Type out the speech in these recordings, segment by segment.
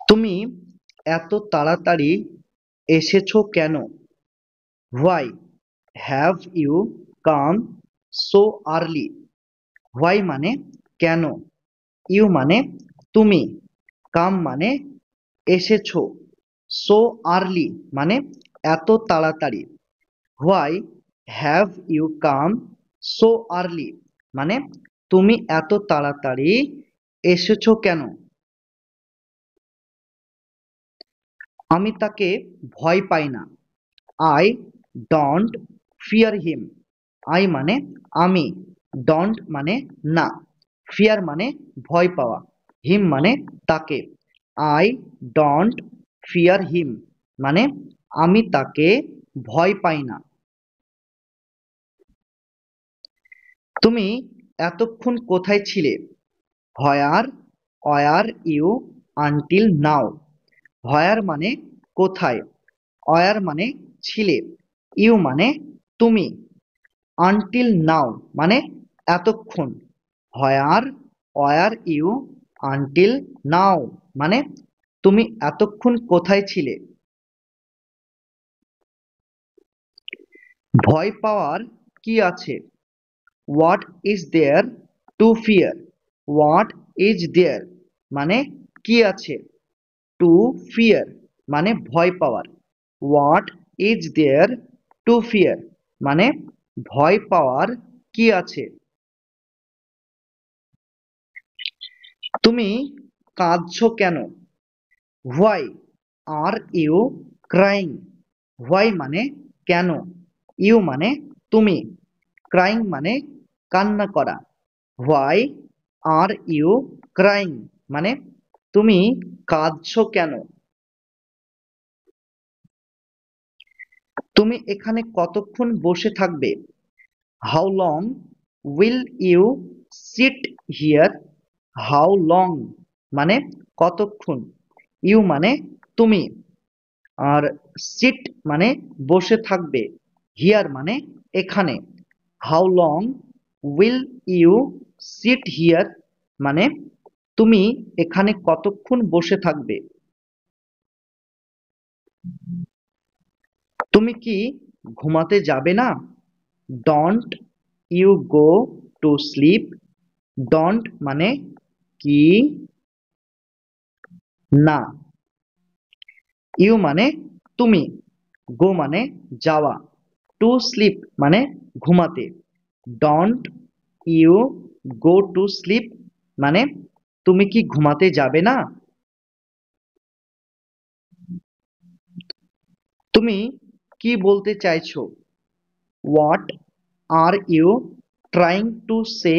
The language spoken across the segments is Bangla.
তুমি এত তাড়াতাড়ি এসেছো কেন? Why have you come so early? Why মানে কেন, ইউ মানে তুমি, কাম মানে এসেছো, সো আর্লি মানে এত তাড়াতাড়ি। Why have you come so early মানে তুমি এত তাড়াতাড়ি এসেছো কেন? আমি তাকে ভয় পাই না। I don't fear him. I মানে আমি, ডোন্ট মানে না, ফিয়ার মানে ভয় পাওয়া, হিম মানে তাকে। আই ডোন্ট ফিয়ার হিম মানে আমি তাকে ভয় পাই না। তুমি এতক্ষণ কোথায় ছিলে? Where were you until now? Where মানে কোথায়, ওয়ার মানে ছিলে, ইউ মানে তুমি, আনটিল নাও মানে এতক্ষণ। Where were you until now মানে তুমি এতক্ষণ কোথায় ছিলে? ভয় পাওয়ার কি আছে? What is there to fear? What is there মানে কি আছে, টু ফিয়ার মানে ভয় পাওয়ার। What is there to fear মানে ভয় পাওয়ার কি আছে? তুমি কাঁদছো কেন? Why are you crying? Why মানে কেন, ইউ মানে তুমি, ক্রাইং মানে কান্না করা। হোয়াই আর ইউ ক্রাইং মানে তুমি কাঁদছো কেন? তুমি এখানে কতক্ষণ বসে থাকবে? How long will you sit here? How long মানে কতক্ষণ, ইউ মানে তুমি, আর সিট মানে বসে থাকবে, হিয়ার মানে এখানে। How long will you sit here মানে তুমি এখানে কতক্ষণ বসে থাকবে? তুমি কি ঘুমাতে যাবে না? Don't you go to sleep? Don't মানে কি, না, ইউ মানে তুমি, গো মানে যাওয়া, টু স্লিপ মানে ঘুমাতে। Don't you go to sleep মানে তুমি কি ঘুমাতে যাবে না? তুমি কি বলতে চাইছো? What are you trying to say?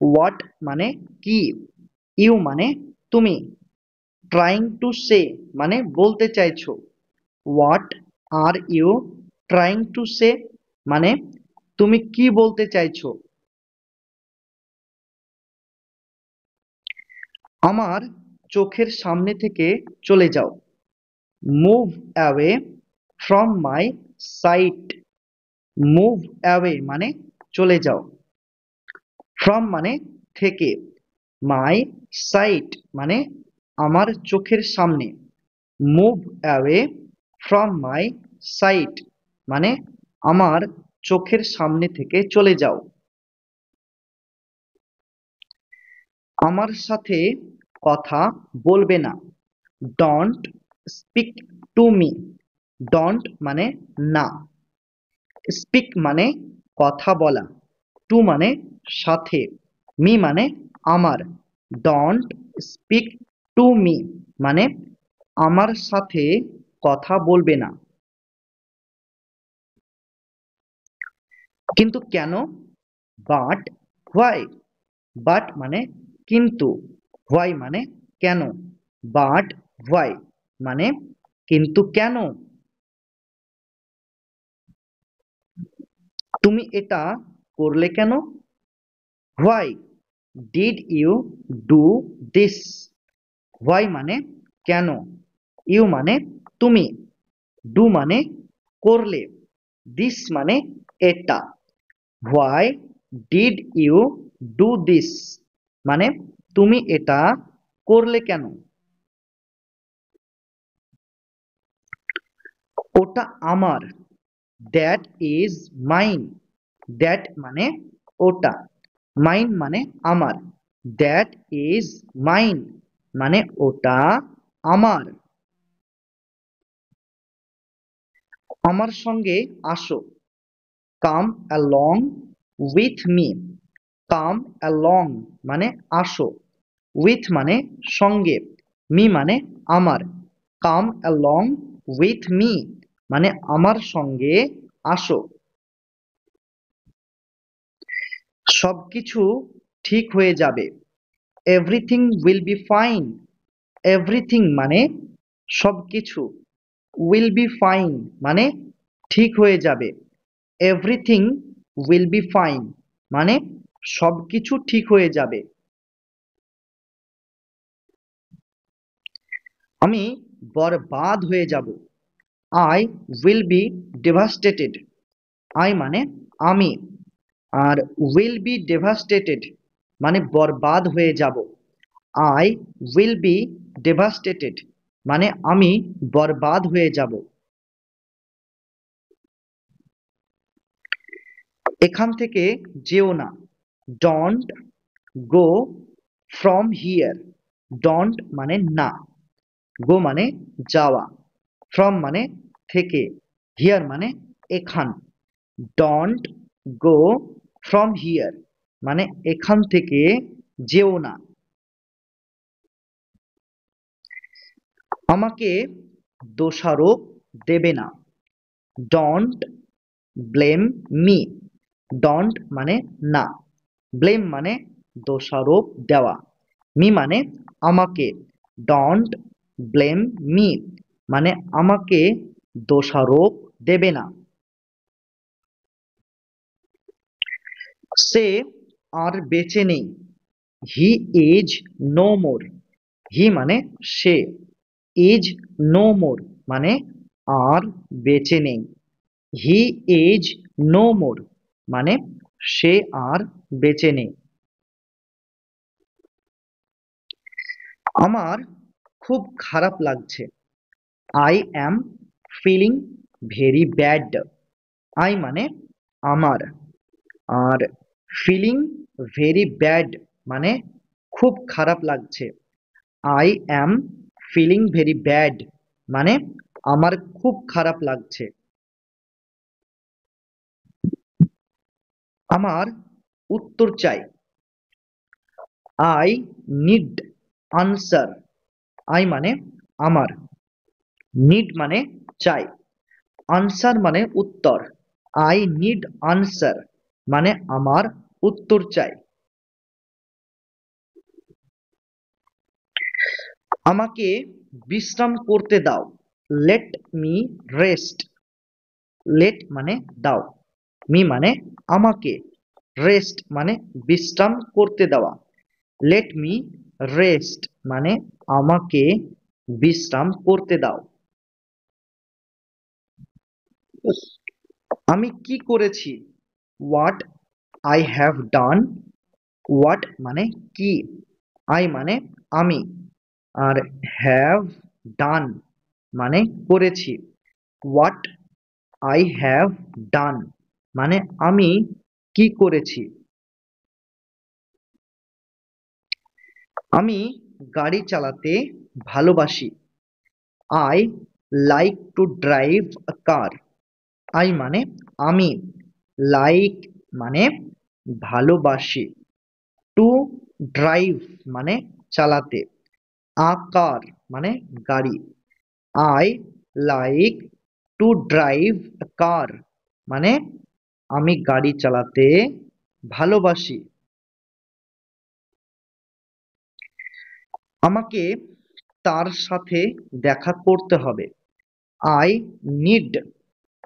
What মানে কি, ইউ মানে তুমি, ট্রাইং টু সে মানে বলতে চাইছো। What are you trying to say মানে তুমি কি বলতে চাইছো? আমার চোখের সামনে থেকে চলে যাও। Move away from my sight. Move away মানে চলে যাও, ফ্রম মানে থেকে, মাই সাইট মানে আমার চোখের সামনে। Move away from my sight মানে আমার চোখের সামনে থেকে চলে যাও। আমার সাথে কথা বলবে না। Don't speak to me. Don't মানে না, স্পিক মানে কথা বলা, টু মানে সাথে, মি মানে আমার। ডোন্ট স্পিক টু মি মানে আমার সাথে কথা বলবে না। কিন্তু কেন? But why? বাট মানে কিন্তু, হোয়াই মানে কেন, বাট হোয়াই মানে কিন্তু কেন? তুমি এটা করলে কেন? Why did you do this? Why মানে কেন, ইউ মানে তুমি, ডু মানে করলে, দিস মানে এটা। Why did you do this মানে তুমি এটা করলে কেন? ওটা আমার, দ্যাট ইজ মাইন। দ্যাট মানে ওটা, মাইন মানে আমার, দ্যাট ইজ মাইন মানে ওটা আমার। আমার সঙ্গে আসো, come along with me. Come along মানে আসো, উইথ মানে সঙ্গে, মি মানে আমার। কাম অ্যালং উইথ মি মানে আমার সঙ্গে আসো। সবকিছু ঠিক হয়ে যাবে, everything will be fine. Everything মানে সবকিছু, উইল বি ফাইন মানে ঠিক হয়ে যাবে। এভরিথিং উইল বি ফাইন মানে সবকিছু ঠিক হয়ে যাবে। আমি বরবাদ হয়ে যাব, I will be devastated. I মানে আমি, আর উইল বি ডেভাস্টেটেড মানে বরবাদ হয়ে যাব। আই উইল বি ডেভাস্টেটেড মানে আমি বরবাদ হয়ে যাব। এখান থেকে যেও না, don't go from here. Don't মানে না, গো মানে যাওয়া, ফ্রম মানে থেকে, হিয়ার মানে এখান। ডোন্ট গো ফ্রম হিয়ার মানে এখান থেকে যেও না। আমাকে দোষারোপ দেবে না, ডোন্ট ব্লেম মি। ডোন্ট মানে না, ব্লেম মানে দোষারোপ দেওয়া, মি মানে আমাকে। ডোন্ট ব্লেম মি মানে আমাকে দোষারোপ দেবে না। সে আর বেঁচে নেই, হি ইজ নো মোর। হি মানে সে, ইজ নো মোর মানে আর বেঁচে নেই। হি ইজ নো মোর মানে সে আর বেঁচে নেই। আমার খুব খারাপ লাগছে, I am feeling very bad. I মানে আমার, আর ফিলিং ভেরি ব্যাড মানে খুব খারাপ লাগছে। I am feeling very bad মানে আমার খুব খারাপ লাগছে। আমার উত্তর চাই, আই নিড আনসার। আই মানে আমার, নিড মানে চাই, আনসার মানে উত্তর। আই নিড আনসার মানে আমার উত্তর চাই। আমাকে বিশ্রাম করতে দাও, লেট মি রেস্ট। লেট মানে দাও, মি মানে আমাকে, রেস্ট মানে বিশ্রাম করতে দেওয়া। লেট মি রেস্ট মানে আমাকে বিশ্রাম করতে দাও। আমি কি করেছি, what I have done. What মানে কি, আই মানে আমি, আর হ্যাভ ডান মানে করেছি। হোয়াট আই হ্যাভ ডান মানে আমি কি করেছি। আমি গাড়ি চালাতে ভালোবাসি, I like to drive a car. I মানে আমি, লাইক মানে ভালোবাসি, টু ড্রাইভ মানে চালাতে, আ কার মানে গাড়ি। I like to drive a car মানে আমি গাড়ি চালাতে ভালোবাসি। আমাকে তার সাথে দেখা করতে হবে, I need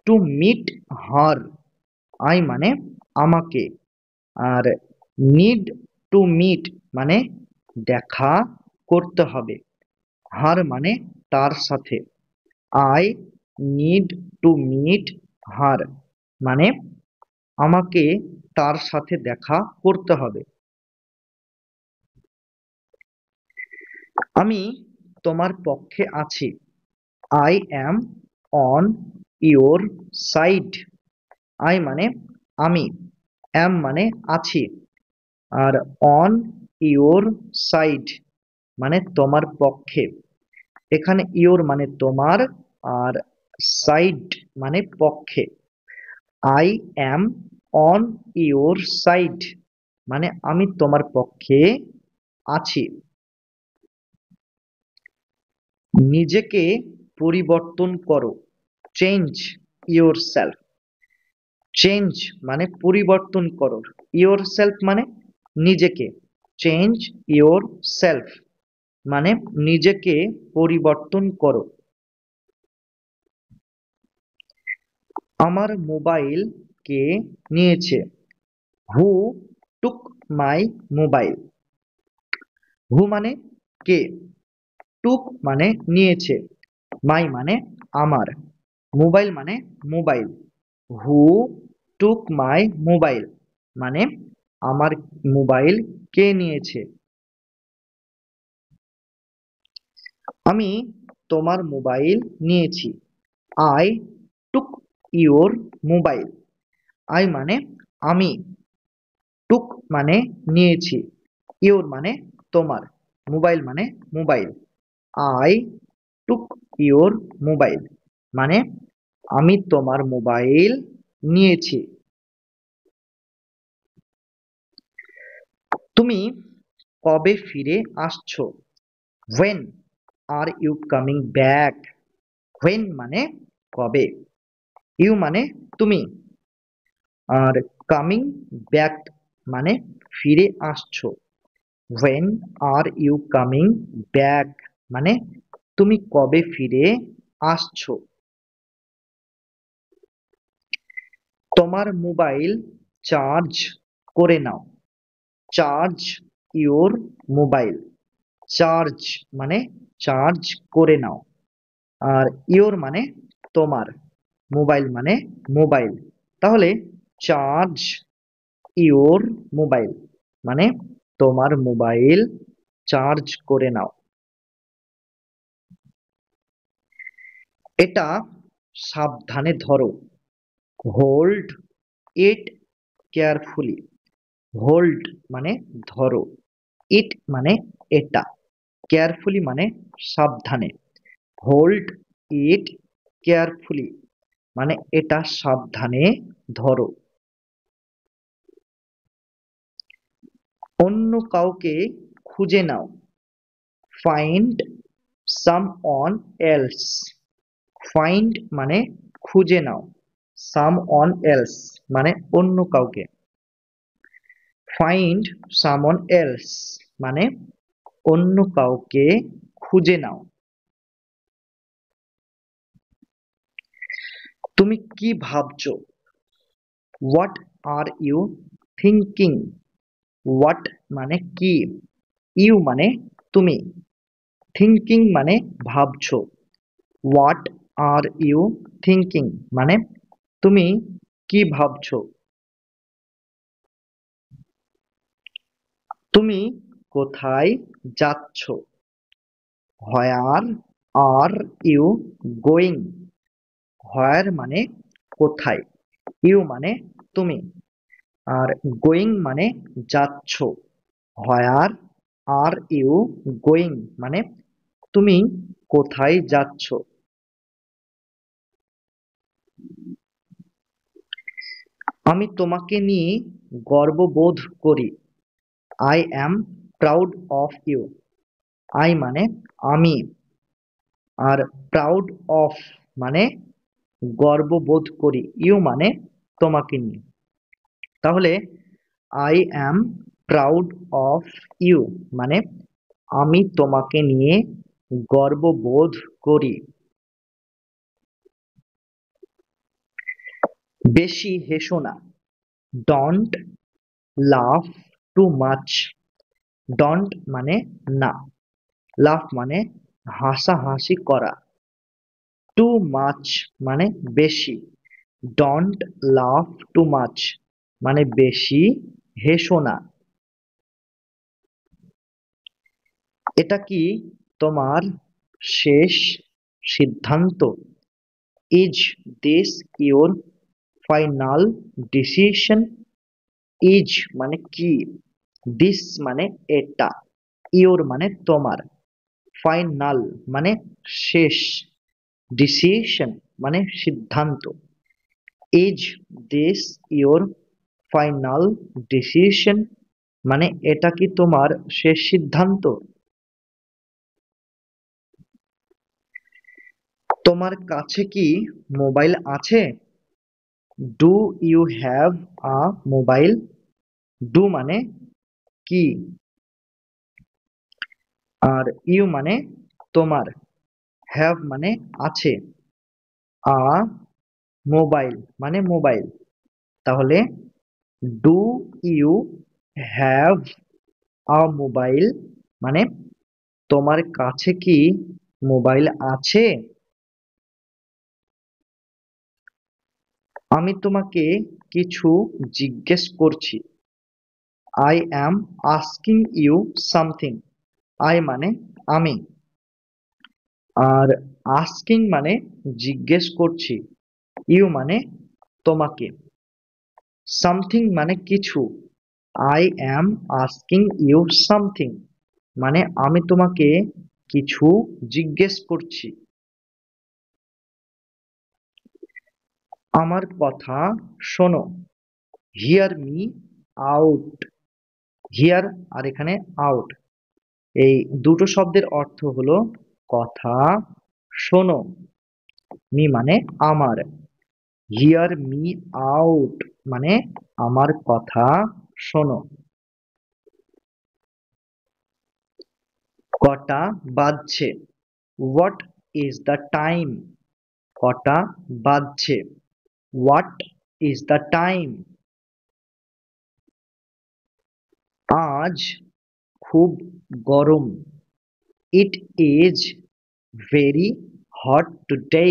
to meet her. I মানে আমাকে, আর নিড টু মিট মানে দেখা করতে হবে, হার মানে তার সাথে। I need to meet her মানে আমাকে তার সাথে দেখা করতে হবে। আমি তোমার পক্ষে আছি, I am on your side. I মানে আমি, অ্যাম মানে আছি, আর অন ইওর সাইড মানে তোমার পক্ষে। এখানে ইওর মানে তোমার, আর সাইড মানে পক্ষে। I am on your side মানে আমি তোমার পক্ষে আছি। নিজেকে পরিবর্তন করো, চেঞ্জ ইওর সেলফ। চেঞ্জ মানে পরিবর্তন করো, ইওর সেলফ মানে নিজেকে। চেঞ্জ ইওর সেলফ মানে নিজেকে পরিবর্তন করো। আমার মোবাইল কে নিয়েছে? হু টুক মাই মোবাইল। হু মানে কে, টুক মানে নিয়েছে, মাই মানে আমার, মোবাইল মানে mobile. Who took my mobile মানে আমার মোবাইল কে নিয়েছে। আমি তোমার মোবাইল নিয়েছি। I took your mobile. I মানে আমি, টুক মানে নিয়েছি, ইওর মানে তোমার, মোবাইল মানে mobile. I took your mobile মানে আমি তোমার মোবাইল নিয়েছি। তুমি কবে ফিরে আসছো? When are you coming back? When মানে কবে, ইউ মানে তুমি, আর কামিং ব্যাক মানে ফিরে আসছো। When are you coming back মানে তুমি কবে ফিরে আসছো। তোমার মোবাইল চার্জ করে নাও। Charge your mobile. চার্জ মানে চার্জ করে নাও, আর ইওর মানে তোমার, মোবাইল মানে মোবাইল। তাহলে চার্জ ইওর মোবাইল মানে তোমার মোবাইল চার্জ করে নাও। এটা সাবধানে ধরো। Hold it carefully. হোল্ড মানে ধরো, ইট মানে এটা, কেয়ারফুলি মানে সাবধানে। হোল্ড ইট কেয়ারফুলি মানে এটা সাবধানে ধরো। অন্য কাউকে খুঁজে নাও। Find someone else. ফাইন্ড মানে খুঁজে নাও, সামওয়ান এলস মানে অন্য কাউকে। ফাইন্ড সামওয়ান এলস মানে অন্য কাউকে খুঁজে নাও। তুমি কি ভাবছো? What are you thinking. What মানে কি, ইউ মানে তুমি, থিঙ্কিং মানে ভাবছো। হোয়াট আর ইউ থিঙ্কিং মানে তুমি কি ভাবছো। তুমি কোথায় যাচ্ছো? হোয়ার আর ইউ গোয়িং। হোয়ার মানে কোথায়, ইউ মানে তুমি, আর গোয়িং মানে যাচ্ছো। হোয়ার আর ইউ গোয়িং মানে তুমি কোথায় যাচ্ছো। আমি তোমাকে নিয়ে গর্ববোধ করি। I am proud of you. I মানে আমি, আর প্রাউড অফ মানে গর্ববোধ করি, ইউ মানে তোমাকে নিয়ে। তাহলে I am proud of you মানে আমি তোমাকে নিয়ে গর্ববোধ করি। বেশি হেসো না। ডন্ট লাফ টু মাচ। ডন্ট মানে না, লাফ মানে হাসাহাসি করা, টু মাচ মানে বেশি। ডন্ট লাফ টু মাচ মানে বেশি হেসো না। এটা কি তোমার শেষ সিদ্ধান্ত? Is this your final decision? Is মানে কি, দিস মানে এটা, ইওর মানে তোমার, ফাইনাল মানে শেষ, ডিসিশন মানে সিদ্ধান্ত। Is this your final decision মানে এটা কি তোমার শেষ সিদ্ধান্ত? তোমার কাছে কি মোবাইল আছে? Do you have a mobile? Do মানে কি, আর ইউ মানে তোমার, হ্যাভ মানে আছে, আ মোবাইল মানে মোবাইল। তাহলে do you have a mobile মানে তোমার কাছে কি মোবাইল আছে? আমি তোমাকে কিছু জিজ্ঞেস করছি। I am asking you something. I মানে আমি, আর আস্কিং মানে জিজ্ঞেস করছি, ইউ মানে তোমাকে, সামথিং মানে কিছু। I am asking you something মানে আমি তোমাকে কিছু জিজ্ঞেস করছি। আমার কথা শোনো, হিয়ার মি আউট। হিয়ার আর এখানে আউট, এই দুটো শব্দের অর্থ হলো কথা, শোনো। মি মানে আমার, হিয়ার মি আউট মানে আমার কথা শোনো। কটা বাজছে? What is the time? কটা বাজছে? What is the time? আজ খুব গরম। It is very hot today.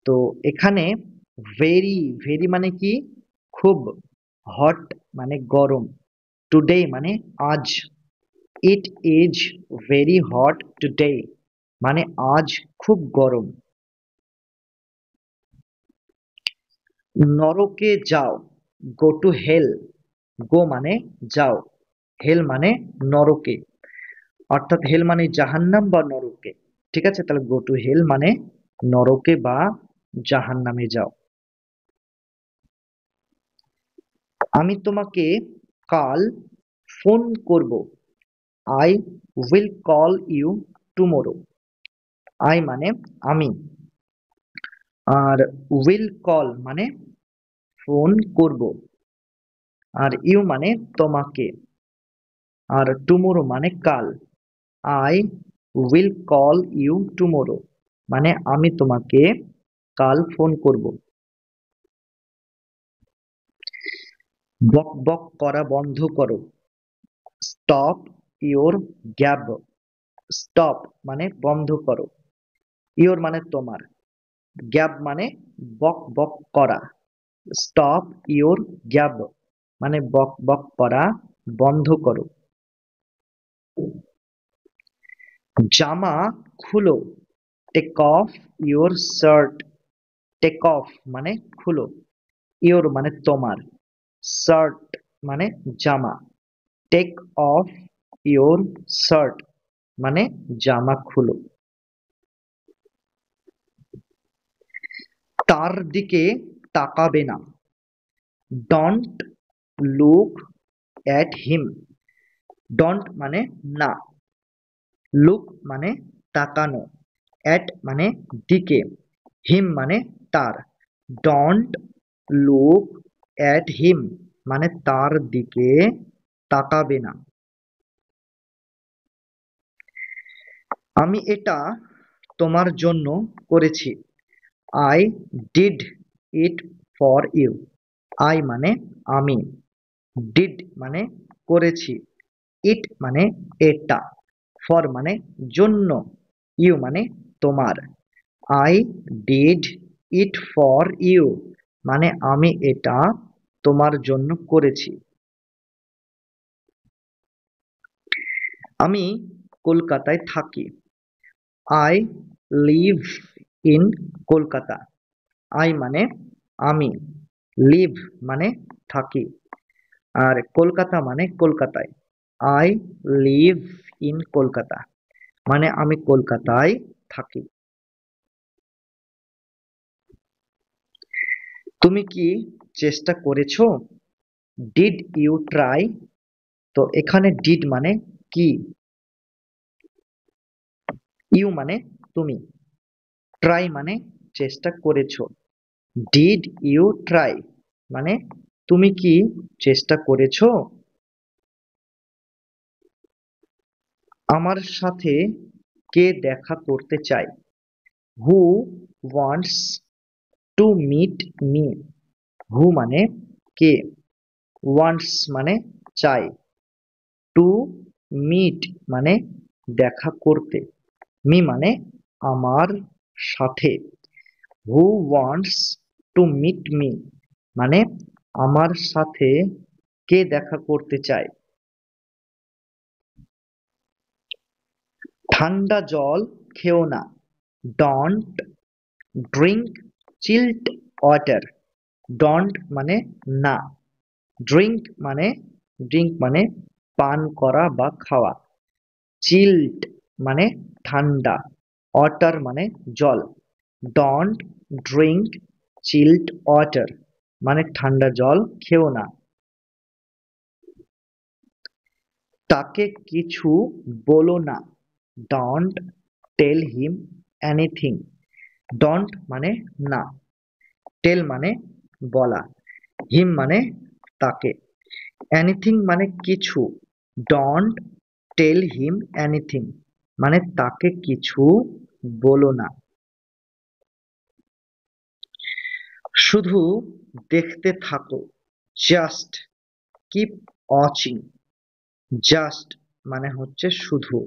তো এখানে ভেরি, ভেরি মানে কি খুব, হট মানে গরম, টুডে মানে আজ। It is very hot today মানে আজ খুব গরম। নরকে যাও, গো টু হেল। গো মানে যাও, হেল মানে নরকে, অর্থাৎ হেল মানে জাহান্নাম বা নরকে। ঠিক আছে, তাহলে গো টু হেল মানে নরকে বা জাহান্নামে যাও। আমি তোমাকে কাল ফোন করব। I will call you tomorrow. I মানে আমি, আর উইল কল মানে ফোন করব, আর ইউ মানে তোমাকে, আর টুমোরো মানে কাল। I will call you tomorrow মানে আমি তোমাকে কাল ফোন করব। বক বক করা বন্ধ করো। Stop your gab. স্টপ মানে বন্ধ করো, ইওর মানে তোমার, গ্যাব মানে বক বক করা। স্টপ ইওর গ্যাব মানে বক বক করা বন্ধ করো। জামা খুলো। Take off your shirt. Take off মানে খুলো, ইওর মানে তোমার, শার্ট মানে জামা। টেক অফ ইওর শার্ট মানে জামা খুলো। তার দিকে তাকাবে না। Don't look at him. Don't মানে না, লুক মানে তাকানো, অ্যাট মানে দিকে, হিম মানে তার। ডোন্ট লুক অ্যাট হিম মানে তার দিকে তাকাবে না। আমি এটা তোমার জন্য করেছি। I did it for you. I মানে আমি, ডিড মানে করেছি, ইট মানে এটা, ফর মানে জন্য, ইউ মানে তোমার। I did it for you মানে আমি এটা তোমার জন্য করেছি। আমি কলকাতায় থাকি। I live in Kolkata. I মানে আমি, লিভ মানে থাকি, আর কলকাতা মানে কলকাতায়। আই লিভ ইন কলকাতা মানে আমি কলকাতায় থাকি। তুমি কি চেষ্টা করেছো? Did you try? তো এখানে ডিড মানে কি, ইউ মানে তুমি, ট্রাই মানে চেষ্টা করেছো। ডিড ইউ ট্রাই মানে তুমি কি চেষ্টা করেছো? আমার সাথে কে দেখা করতে চায়? Who wants to meet me? Who মানে কে, ওয়ান্টস মানে চায়, টু মিট মানে দেখা করতে, মি মানে আমার সাথে। Who wants to meet me মানে আমার সাথে কে দেখা করতে চায়? ঠান্ডা জল খেও না, don't drink child water. Don't মানে না, ড্রিঙ্ক মানে পান করা বা খাওয়া, চিল্ড মানে ঠান্ডা, ওয়াটার মানে জল। ডোন্ট ড্রিঙ্ক চিল্ড ওয়াটার মানে ঠান্ডা জল খেও না। তাকে কিছু বলো না, don't tell him anything. Don't মানে না, টেল মানে বলা, হিম মানে তাকে, এনিথিং মানে কিছু, ডোন্ট টেল হিম এনিথিং মানে তাকে কিছু বলো না। শুধু দেখতে থাকো, জাস্ট কিপ ওয়াচিং। জাস্ট মানে হচ্ছে শুধু,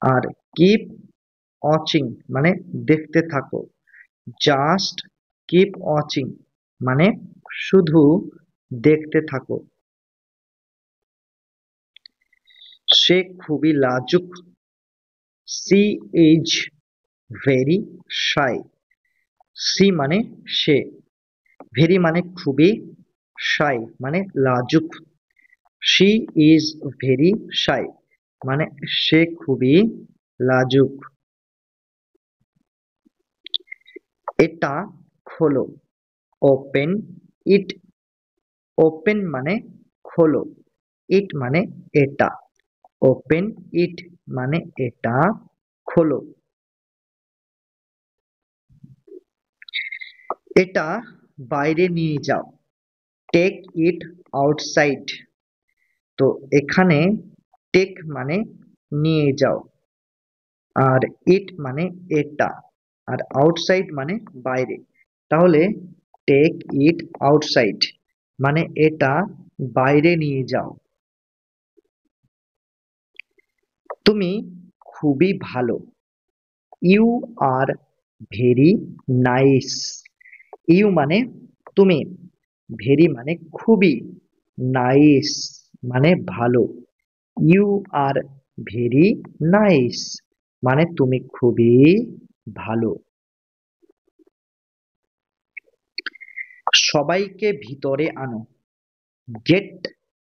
আর কিপ ওয়াচিং মানে দেখতে থাকো। জাস্ট কিপ ওয়াচিং মানে শুধু দেখতে থাকো। সে খুবই লাজুক, she is very shy. She মানে সে, ভেরি মানে খুবই, শাই মানে লাজুক। শি ইজ ভেরি শাই মানে সে খুবই লাজুক। এটা খোলো, ওপেন ইট। ওপেন মানে খোলো, ইট মানে এটা, ওপেন ইট মানে এটা খোলো। এটা বাইরে নিয়ে যাও, টেক ইট আউটসাইড। তো এখানে টেক মানে নিয়ে যাও, আর ইট মানে এটা, আর আউটসাইড মানে বাইরে। তাহলে টেক ইট আউটসাইড মানে এটা বাইরে নিয়ে যাও। তুমি খুবই ভালো, you are very nice. You মানে তুমি, ভেরি মানে খুবই, নাইস মানে ভালো। ইউ আর ভেরি নাইস মানে তুমি খুবই ভালো। সবাইকে ভিতরে আনো, গেট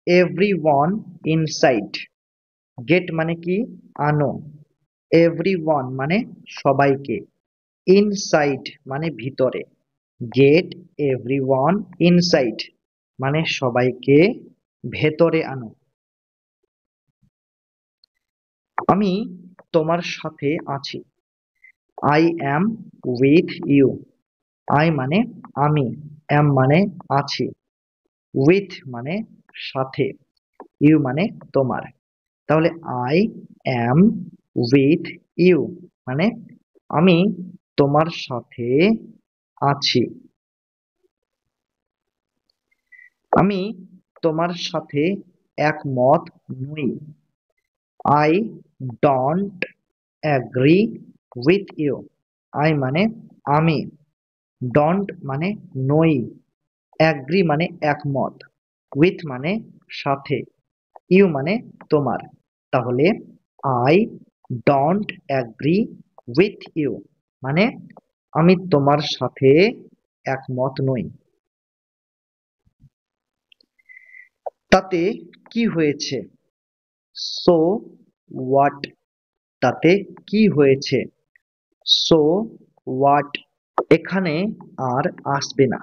এভরিওয়ান ইনসাইড। গেট মানে কি, আনো, এভরিওয়ান মানে সবাইকে, ইনসাইড মানে ভিতরে। গেট এভরিওয়ান ইনসাইড মানে সবাইকে ভেতরে আনো। আমি তোমার সাথে আছি, I am with you. I মানে আমি, অ্যাম মানে আছি, উইথ মানে সাথে, ইউ মানে তোমার। তাহলে আই অ্যাম উইথ ইউ মানে আমি তোমার সাথে আছি। আমি তোমার সাথে একমত নই, I don't agree with you. I মানে আমি, ডোন্ট মানে নই, অ্যাগ্রি মানে একমত, উইথ মানে সাথে, ইউ মানে তোমার। তাহলে I don't agree with you মানে আমি তোমার সাথে একমত নই। তাতে কি হয়েছে? So what? তাতে কি হয়েছে? So what? এখানে আর আসবে না।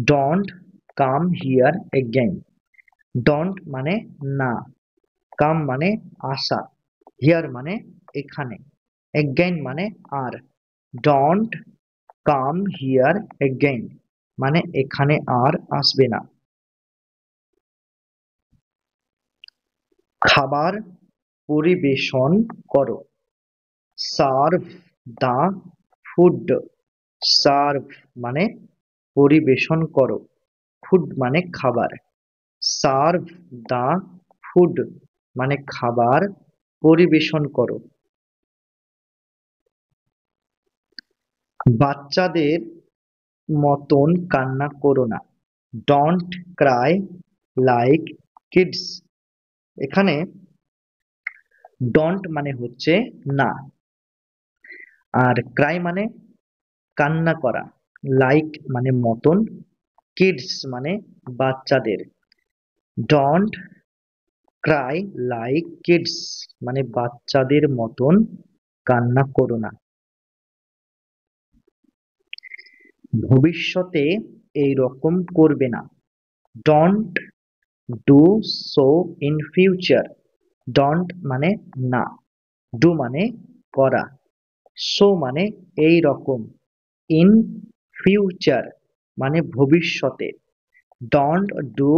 Don't come here again. Don't মানে না, কাম মানে আসা, হিয়ার মানে এখানে, এগেইন মানে আর। ডোন্ট কাম হিয়ার এগেইন মানে এখানে আর আসবে না। খাবার পরিবেশন করো। সার্ভ দা ফুড। সার্ভ মানে পরিবেশন করো, ফুড মানে খাবার। সার্ভ দা ফুড মানে খাবার পরিবেশন করো। বাচ্চাদের মতন কান্না করো না। Don't cry like kids. এখানে ডোন্ট মানে হচ্ছে না, আর ক্রাই মানে কান্না করা, লাইক মানে মতন, কিডস মানে বাচ্চাদের। ডোন্ট ক্রাই লাইক কিডস মানে বাচ্চাদের মতন কান্না করো না। ভবিষ্যতে এই রকম করবে না। Don't do so in future. Don't মানে না, ডু মানে করা, সো মানে এই রকম, ইন ফিউচার মানে ভবিষ্যতে। Don't do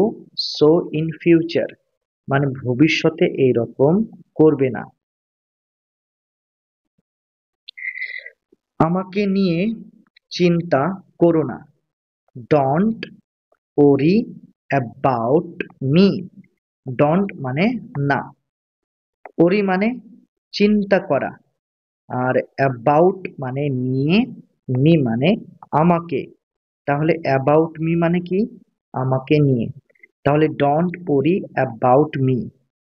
so in future মানে ভবিষ্যতে এই রকম করবে না। আমাকে নিয়ে চিন্তা করো না। Don't worry about me. Don't মানে না, ওরি মানে চিন্তা করা, আর অ্যাবাউট মানে নিয়ে, মি মানে আমাকে। তাহলে অ্যাবাউট মি মানে কি? আমাকে নিয়ে। তাহলে ডোন্ট ওরি অ্যাবাউট মি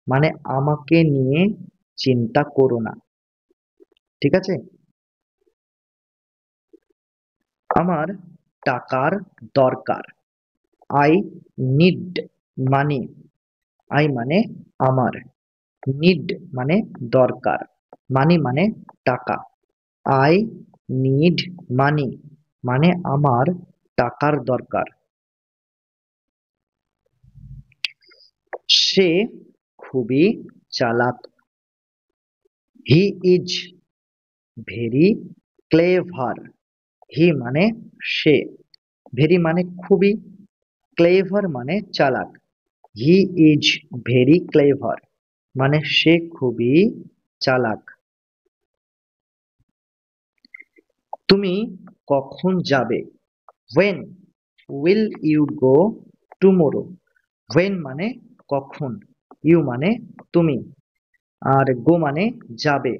মানে আমাকে নিয়ে চিন্তা করো না। ঠিক আছে? আমার টাকার দরকার। I need money. আই মানে আমার, নিড মানে দরকার, মানি মানে টাকা। আই নিড মানি মানে আমার টাকার দরকার। সে খুবই চালাক। He is very clever. He মানে সে, ভেরি মানে খুবই, ক্লেভার মানে চালাক। হি ইজ ভেরি ক্লেভার মানে সে খুবই চালাক। তুমি কখন যাবে? When will you go tomorrow? When মানে কখন, you মানে তুমি, আর go মানে যাবে।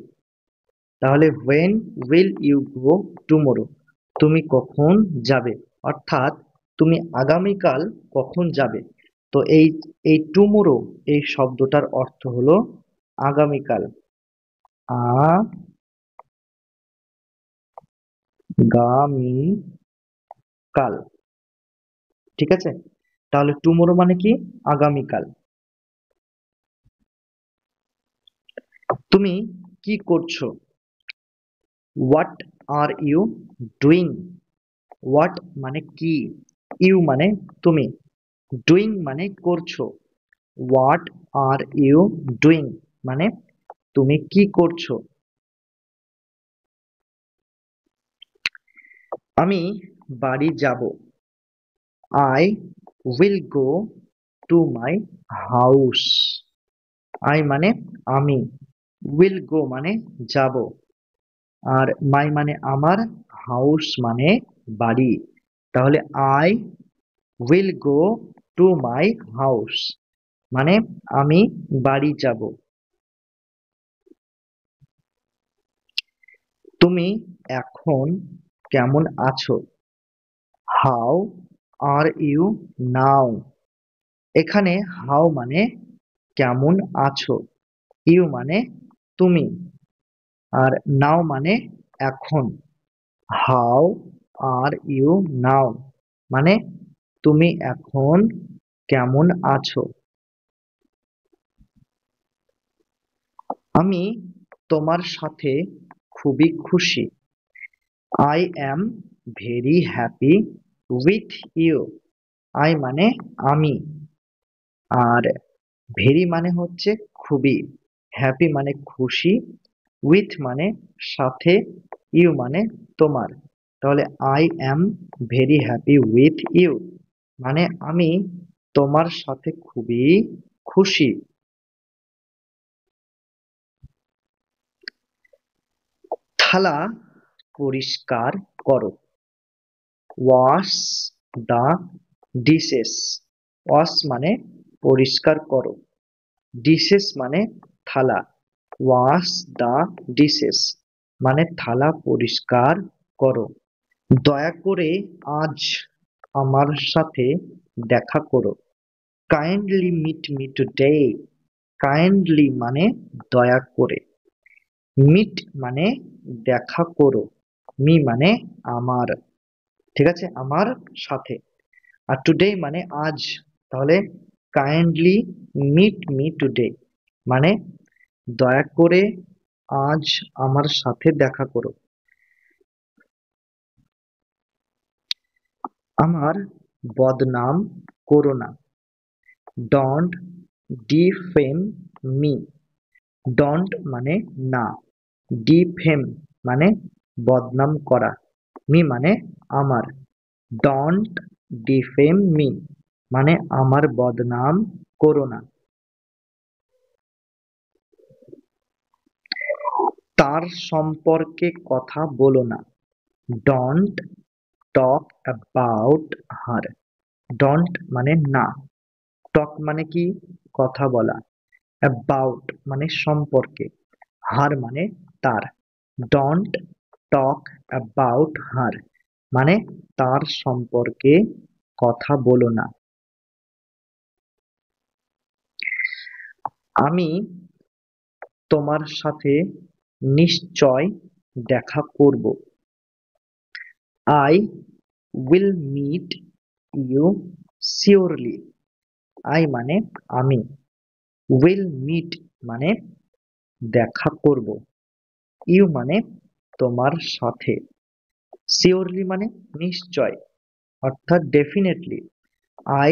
তাহলে when will you go tomorrow? তুমি কখন যাবে, অর্থাৎ তুমি আগামীকাল কখন যাবে। তো এই এই টুমোরো এই শব্দটার অর্থ হলো আগামীকাল। আগামীকাল। ঠিক আছে? তাহলে টুমোরো মানে কি? আগামীকাল। তুমি কি করছো? What are you doing? What মানে কি, ইউ মানে তুমি, ডুইং মানে করছো। হোয়াট আর ইউ ডুইং মানে তুমি কি করছো। আমি বাড়ি যাব। I will go to my house. I মানে আমি, উইল গো মানে যাব, আর মাই মানে আমার, হাউস মানে বাড়ি। তাহলে I will go to my house মানে আমি বাড়ি যাব। তুমি এখন কেমন আছো? হাউ আর ইউ নাও? এখানে হাউ মানে কেমন আছো, ইউ মানে তুমি, আর নাও মানে এখন। হাউ আর ইউ নাও মানে তুমি এখন কেমন আছো। আমি তোমার সাথে খুবই খুশি। I am very happy with you. I মানে আমি, আর ভেরি মানে হচ্ছে খুবই, হ্যাপি মানে খুশি, উইথ মানে সাথে, ইউ মানে তোমার। তাহলে I am very happy with you মানে আমি তোমার সাথে খুবই খুশি। থালা পরিষ্কার করো। ওয়াশ দা ডিশেস। ওয়াশ মানে পরিষ্কার করো, ডিশেস মানে থালা। ওয়াশ দা ডিশেস মানে থালা পরিষ্কার করো। দয়া করে আজ আমার সাথে দেখা করো। Kindly meet me today. Kindly মানে দয়া করে, মিট মানে দেখা করো, মি মানে আমার, ঠিক আছে, আমার সাথে। আর টুডে মানে আজ, তাহলে কাইন্ডলি মিট মি টুডে মানে দয়া করে আজ আমার সাথে দেখা করো। আমার বদনাম করো না। Don't defame me. ডন্ট মানে না, ডিফেম মানে বদনাম করা, মি মানে আমার। ডন্ট ডিফেম মি মানে আমার বদনাম করো না। তার সম্পর্কে কথা বলো না। Don't talk about her. Don't মানে না, টক মানে কি কথা বলা, অ্যাবাউট মানে সম্পর্কে, হার মানে তার। ডন্ট টক অ্যাবাউট হার মানে তার সম্পর্কে কথা বলো না। আমি তোমার সাথে নিশ্চয় দেখা করব। I will meet you surely. I মানে আমি, উইল মিট মানে দেখা করব, ইউ মানে তোমার সাথে, শিওরলি মানে নিশ্চয়, অর্থাৎ definitely. I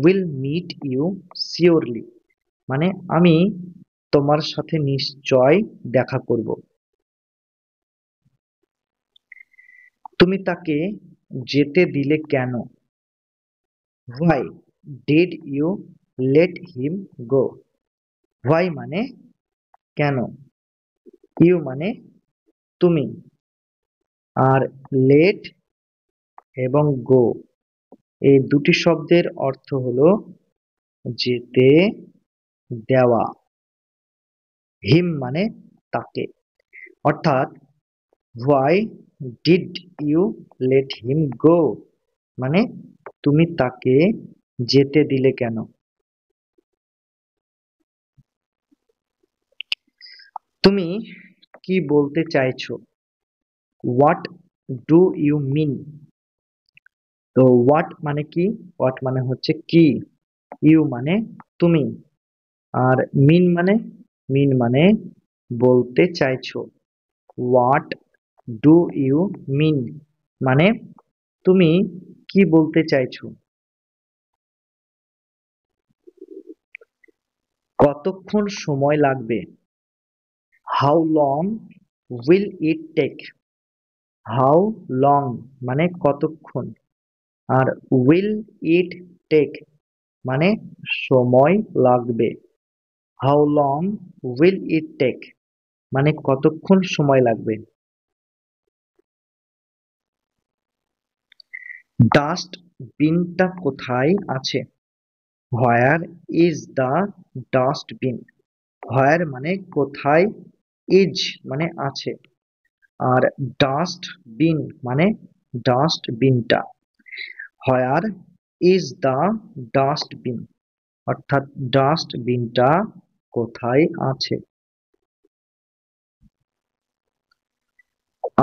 will meet you surely মানে আমি তোমার সাথে নিশ্চয় দেখা করব। তুমি তাকে যেতে দিলে কেন? Why did you let him go. Why মানে কেন, ইউ মানে তুমি, আর লেট এবং গো এই দুটি শব্দের অর্থ হলো যেতে দেওয়া। হিম মানে তাকে, অর্থাৎ why did you let him go মানে তুমি তাকে যেতে দিলে কেন। তুমি কি বলতে চাইছো? What do you mean. তো হোয়াট মানে কি, হোয়াট মানে হচ্ছে কি, ইউ মানে তুমি, আর মিন মানে বলতে চাইছো। হোয়াট ডু ইউ মিন মানে তুমি কি বলতে চাইছো। কতক্ষণ সময় লাগবে? How long will it take. How long মানে কতক্ষণ, আর উইল ইট টেক মানে সময় লাগবে। How long will it take মানে কতক্ষণ সময় লাগবে। ডাস্টবিনটা কোথায় আছে? Where is the dustbin. Where মানে কোথায়, ইজ মানে আছে, আর ডাস্টবিন মানে ডাস্টবিনটা। হোয়ার ইজ দ্য ডাস্টবিন অর্থাৎ ডাস্টবিনটা কোথায় আছে।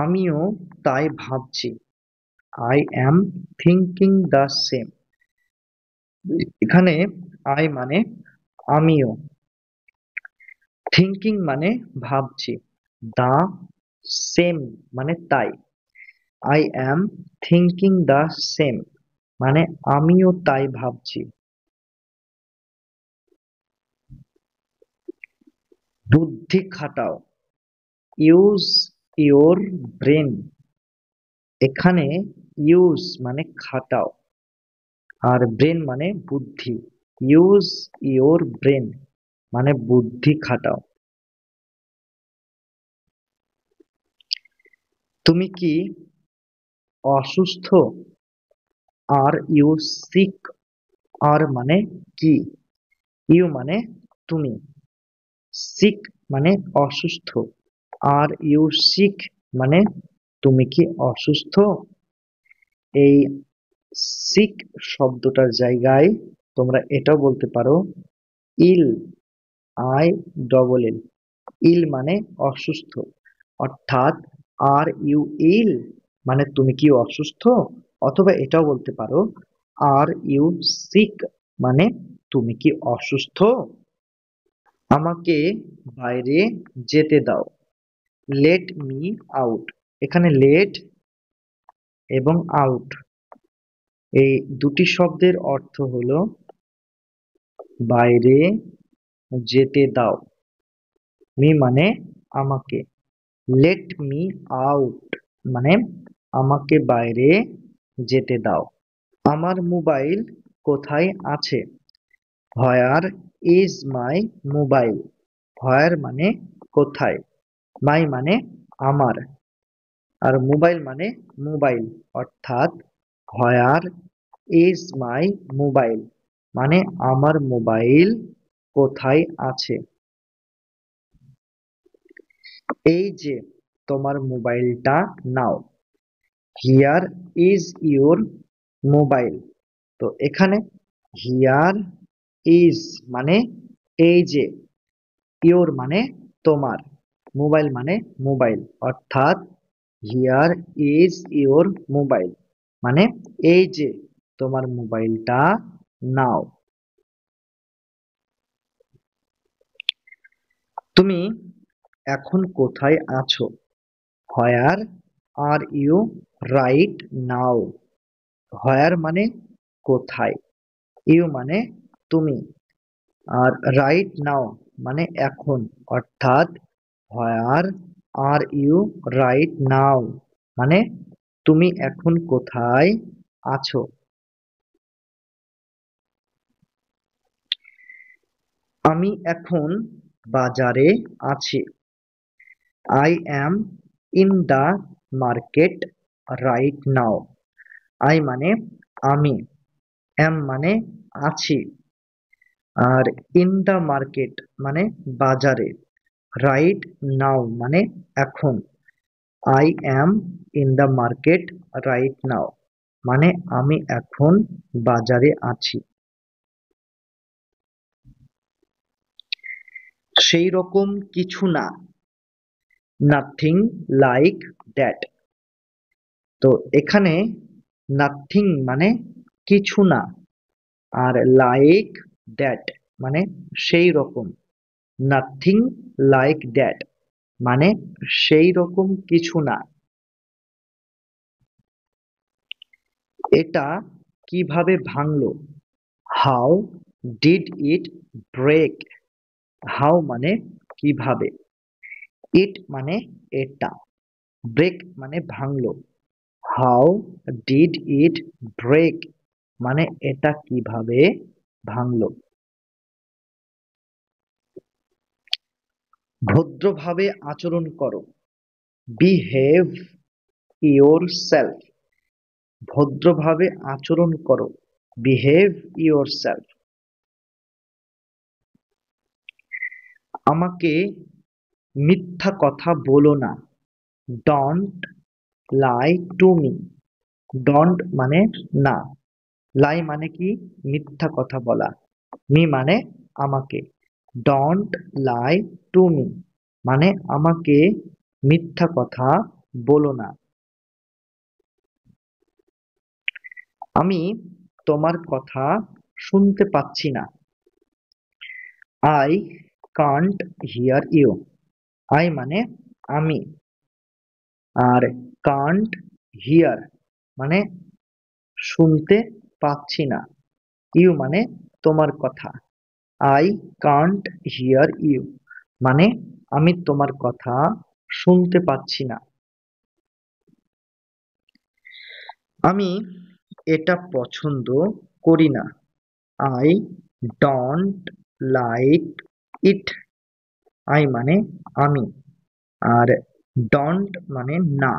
আমিও তাই ভাবছি। I am thinking the same. এখানে আই মানে আমিও, থিঙ্কিং মানে ভাবছি, দ্য সেম মানে তাই। I am thinking the same মানে আমিও তাই ভাবছি। বুদ্ধি খাটাও, ইউজ ইওর ব্রেন। এখানে ইউজ মানে খাটাও আর ব্রেন মানে বুদ্ধি। ইউজ ইওর ব্রেন মানে বুদ্ধি খাটাও। তুমি কি অসুস্থ? Are you sick? আর মানে কি, ইউ মানে তুমি, সিক মানে অসুস্থ, আর ইউ সিক মানে তুমি কি অসুস্থ। এই সিক শব্দটার জায়গায় তোমরা এটাও বলতে পারো ইল, আই ডবল এল। ইল মানে অসুস্থ, অর্থাৎ আর ইউ ইল মানে তুমি কি অসুস্থ। অথবা এটাও বলতে পারো আর ইউ সিক মানে তুমি কি অসুস্থ। আমাকে বাইরে যেতে দাও, লেট মি আউট। এখানে লেট এবং আউট এই দুটি শব্দের অর্থ হলো বাইরে যেতে দাও। মি মানে আমাকে, লেট মি আউট মানে আমাকে বাইরে যেতে দাও। আমার মোবাইল কোথায় আছে? Where is my mobile. হোয়ার মানে কোথায়, মাই মানে আমার, আর মোবাইল মানে মোবাইল, অর্থাৎ হোয়ার ইজ মাই মোবাইল মানে আমার মোবাইল কোথায় আছে। এই যে তোমার মোবাইলটা নাও, হিয়ার ইজ ইউর মোবাইল। তো এখানে হিয়ার ইজ মানে এই যে, ইউর মানে তোমার, মোবাইল মানে মোবাইল, অর্থাৎ হিয়ার ইজ ইউর মোবাইল মানে এই যে তোমার মোবাইলটা নাও। তুমি এখন কোথায় আছো? হোয়ার are you right now. Where মানে কোথায়, ইউ মানে তুমি, আর রাইট নাও মানে এখন, অর্থাৎ হোয়ার আর ইউ রাইট নাও মানে তুমি এখন কোথায় আছো। আমি এখন বাজারে আছি। I am in the market right now. I মানে আমি, অ্যাম মানে আছি, আর ইন দ্য মার্কেট মানে বাজারে, রাইট নাও মানে এখন। I am in the market right now মানে আমি এখন বাজারে আছি। সেই রকম কিছু না, নাথিং লাইক দ্যাট। তো এখানে নাথিং মানে কিছু না, আর লাইক দ্যাট মানে সেই রকম। নাথিং লাইক দ্যাট মানে সেই রকম কিছু না। এটা কিভাবে ভাঙলো? How did it break. How মানে কিভাবে, ইট মানে এটা, ব্রেক মানে ভাঙলো। হাউ ডিড ইট ব্রেক মানে এটা কিভাবে ভাঙলো। ভদ্রভাবে আচরণ করো, বিহেভ ইয়োরসেলফ। ভদ্রভাবে আচরণ করো, বিহেভ ইয়োরসেলফ। আমাকে মিথ্যা কথা বলো না, don't lie to me. Don't মানে না, লাই মানে কি মিথ্যা কথা বলা, মি মানে আমাকে। ডোন্ট লাই টু মি মানে আমাকে মিথ্যা কথা বলো না। আমি তোমার কথা শুনতে পাচ্ছি না। I can't hear you. I মানে আমি, আর কান্ট হিয়ার মানে শুনতে পাচ্ছি না, ইউ মানে তোমার কথা। আই কান্ট হিয়ার ইউ মানে আমি তোমার কথা শুনতে পাচ্ছি না। আমি এটা পছন্দ করি না। I don't like it. I মানে আমি, আর ডোন্ট মানে না,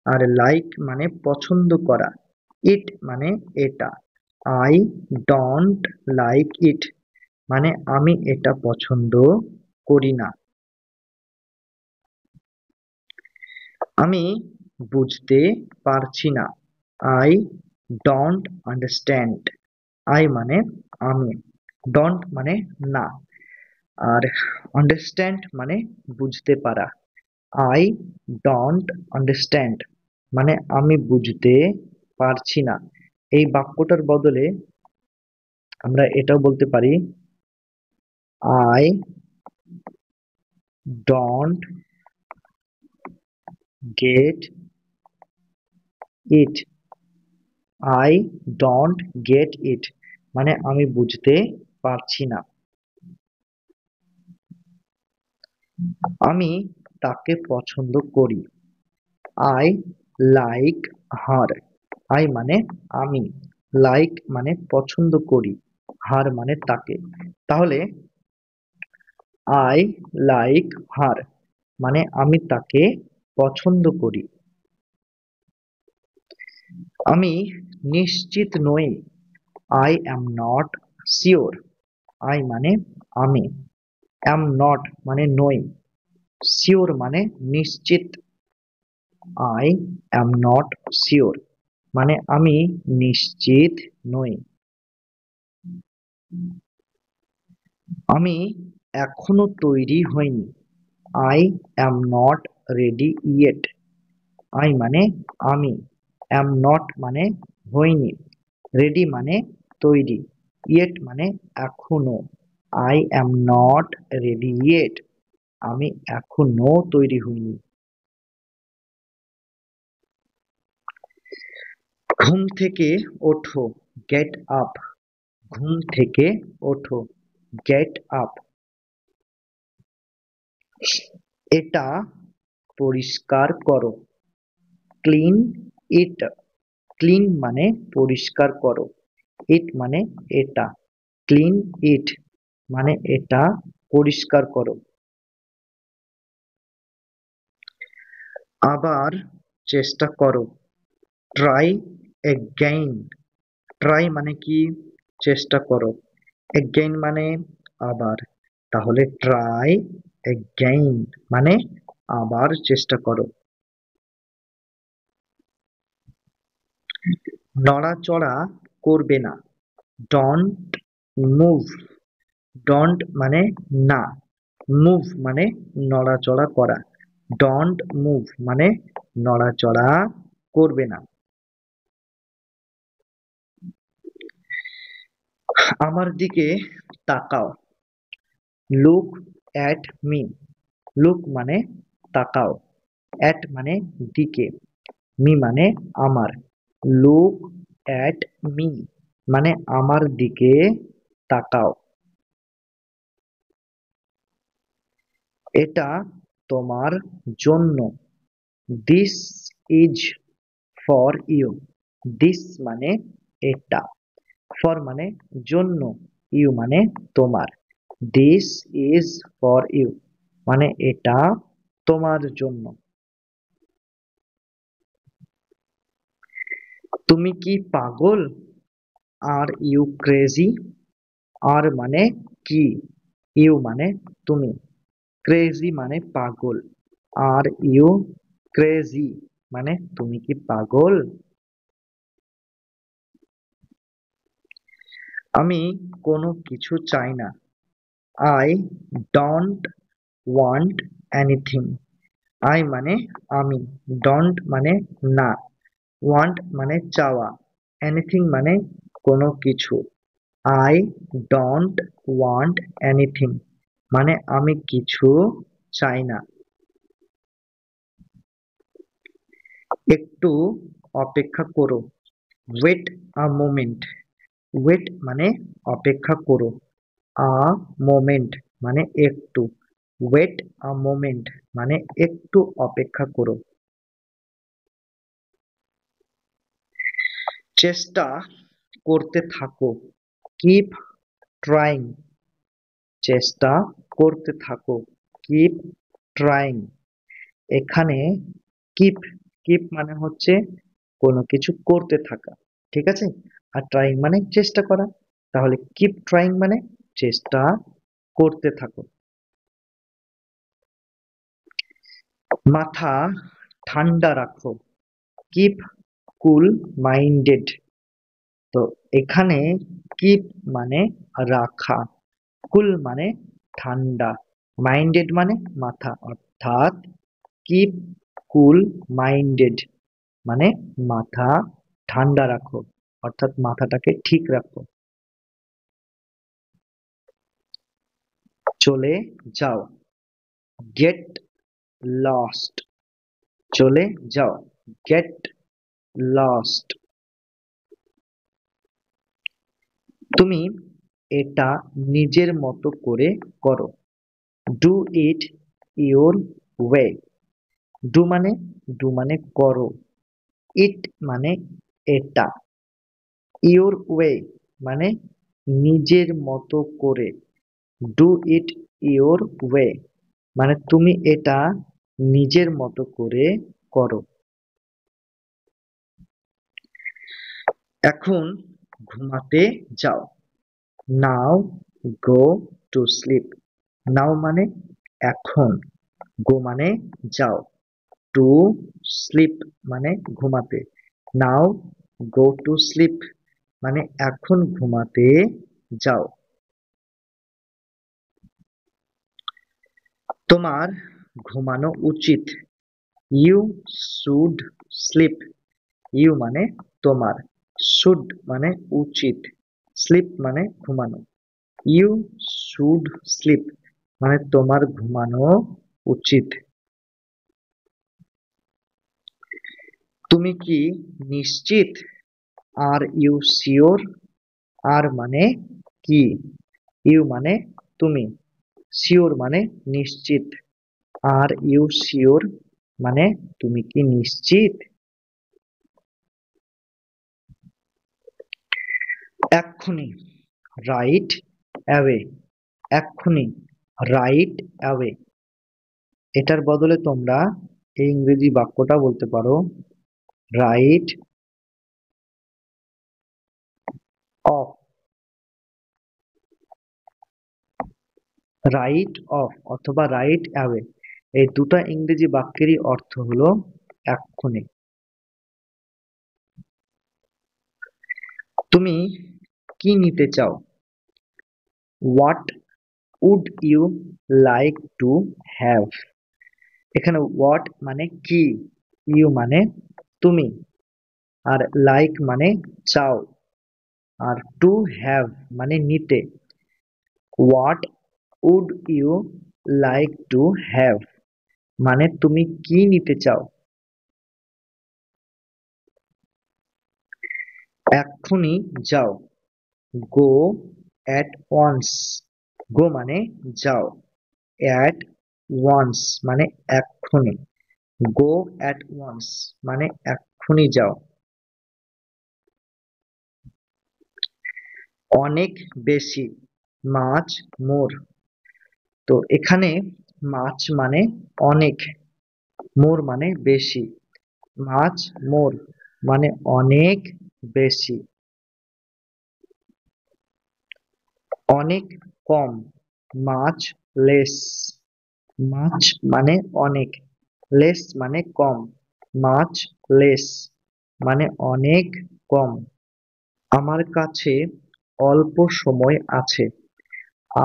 আর লাইক মানে পছন্দ করা, ইট মানে এটা। আই ডোন্ট লাইক ইট মানে আমি এটা পছন্দ করি না। আমি বুঝতে পারছি না। I don't understand. আই মানে আমি, ডোন্ট মানে না, আর আন্ডারস্ট্যান্ড মানে বুঝতে পারা। আই ডোন্ট আন্ডারস্ট্যান্ড মানে আমি বুঝতে পারছি না। এই বাক্যটার বদলে আমরা এটাও বলতে পারি, I don't get it. I don't get it মানে আমি বুঝতে পারছি না। আমি তাকে পছন্দ করি। I like her. আই মানে আমি, লাইক মানে পছন্দ করি, হার মানে তাকে। তাহলে আই লাইক হার মানে আমি তাকে পছন্দ করি। আমি নিশ্চিত নই। I am not sure. I মানে আমি, অ্যাম নট মানে নই, শিওর মানে নিশ্চিত। আই অ্যাম নট শিওর মানে আমি নিশ্চিত নই। আমি এখনো তৈরি হইনি। I am not ready yet. I মানে আমি, অ্যাম নট মানে হইনি, রেডি মানে তৈরি, ইয়েট মানে এখনো। I am not ready yet আমি এখনো তৈরি হইনি। ঘুম থেকে ওঠো, গেট আপ। ঘুম থেকে ওঠো, গেট আপ। এটা পরিষ্কার করো, ক্লিন ইট। ক্লিন মানে পরিষ্কার করো, ইট মানে এটা, ক্লিন ইট মানে এটা পরিষ্কার করো। আবার চেষ্টা করো, ট্রাই এগেইন। ট্রাই মানে কি? চেষ্টা করো। এগেইন মানে আবার, তাহলে ট্রাই এগেইন মানে আবার চেষ্টা করো। নড়াচড়া করবে না, ডোন্ট মুভ। ডোন্ট মানে না, মুভ মানে নড়াচড়া করা, ডোন্ট মুভ মানে নড়াচড়া করবে না। আমার দিকে তাকাও, লুক অ্যাট মি। লুক মানে তাকাও, অ্যাট মানে দিকে, মি মানে আমার। লুক অ্যাট মি মানে আমার দিকে তাকাও। এটা তোমার জন্য, this is for you. This মানে এটা, ফর মানে জন্য, ইউ মানে তোমার। দিস ইজ ফর ইউ মানে এটা তোমার জন্য। তুমি কি পাগল? Are you crazy. আর মানে কি, ইউ মানে তুমি, ক্রেজি মানে পাগল। আর ইউ ক্রেজি মানে তুমি কি পাগল? আমি কোনো কিছু চাই না। I don't want anything. I মানে আমি, ডোন্ট মানে না, ওয়ান্ট মানে চাওয়া, এনিথিং মানে কোনো কিছু। আই ডোন্ট ওয়ান্ট এনিথিং মানে আমি কিছু চাই না। একটু অপেক্ষা করো, ওয়েট আ মোমেন্ট। ওয়েট মানে অপেক্ষা করো, আ মোমেন্ট মানে একটু, ওয়েট আ মোমেন্ট মানে একটু অপেক্ষা করো। চেষ্টা করতে থাকো, কিপ ট্রাইং। চেষ্টা করতে থাকো, কিপ ট্রাইং। এখানে কিপ কিপ মানে হচ্ছে কোনো কিছু করতে থাকা, ঠিক আছে? আর ট্রাইং মানে চেষ্টা করা। তাহলে কিপ ট্রাইং মানে চেষ্টা করতে থাকো। মাথা ঠান্ডা রাখো, কিপ কুল মাইন্ডেড। তো এখানে কিপ মানে রাখা, কুল মানে ঠান্ডা, মাইন্ডেড মানে মাথা, অর্থাৎ কিপ কুল মাইন্ডেড মানে মাথা ঠান্ডা রাখো, অর্থাৎ মাথাটাকে ঠিক রাখো। চলে যাও, গেট লস্ট। চলে যাও, গেট লস্ট। তুমি এটা নিজের মতো করে করো, do eat your way. Do মানে করো, ইট মানে এটা, ইওর ওয়ে মানে নিজের মতো করে, ডু ইট ইওর ওয়ে মানে তুমি এটা নিজের মতো করে করো। এখন ঘুমাতে যাও, নাও গো টু স্লিপ। নাও মানে এখন, গো মানে যাও, টু স্লিপ মানে ঘুমাতে। নাও গো টু স্লিপ মানে এখন ঘুমাতে যাও। তোমার ঘুমানো উচিত, ইউ শুড স্লিপ। ইউ মানে তোমার, শুড মানে উচিত, স্লিপ মানে ঘুমানো। ইউ শুড স্লিপ মানে তোমার ঘুমানো উচিত। তুমি কি নিশ্চিত? Are you sure? আর মানে কি, ইউ মানে তুমি, শিওর মানে নিশ্চিত। আর ইউ শিওর মানে তুমি কি নিশ্চিত? এক্ষুনি, রাইট অ্যাওয়ে। এক্ষুনি, রাইট অ্যাওয়ে। এটার বদলে তোমরা এই ইংরেজি বাক্যটা বলতে পারো, রাইট অফ। রাইট অফ অথবা রাইট অ্যাওয়ে, এই দুটো ইংরেজি বাক্যেরই অর্থ হলো এক্ষুনি। তুমি কি নিতে চাও? What would you like to have. এখানে হোয়াট মানে কি, ইউ মানে তুমি, আর লাইক মানে চাও, আর টু হ্যাভ মানে নিতে। What would you like to have মানে তুমি কি নিতে চাও। এক্ষুনি যাও, গো অ্যাট ওয়ান্স। গো মানে যাও, অ্যাট ওয়ান্স মানে এক্ষুনি, গো অ্যাট ওয়ান্স মানে এক্ষুনি যাও। অনেক বেশি, মাচ মোর। তো এখানে মাছ মানে অনেক, মোর মানে বেশি, মাছ মোর মানে অনেক বেশি। অনেক কম, মাছ লেস। মাছ মানে অনেক, লেস মানে কম, মাছ লেস মানে অনেক কম। আমার কাছে অল্প সময় আছে,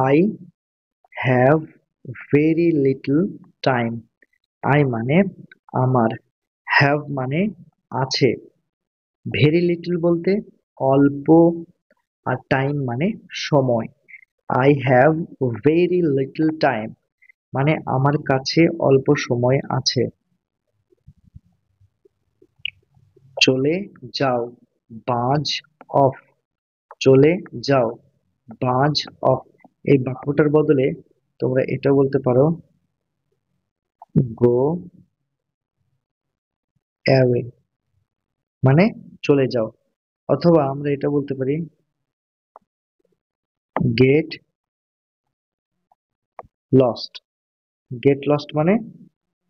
I have very little time. I মানে আমার, হ্যাভ মানে আছে, ভেরি লিটল বলতে অল্প, আর টাইম মানে সময়। I have very little time মানে আমার কাছে অল্প সময় আছে। চলে যাও, বাজ অফ, চলে যাও, বাজ অফ। এই বাক্যটার বদলে তোমরা এটা বলতে পারো, গো অ্যাওয়ে মানে চলে যাও। অথবা আমরা এটা বলতে পারি, গেট লস্ট, গেট লস্ট মানে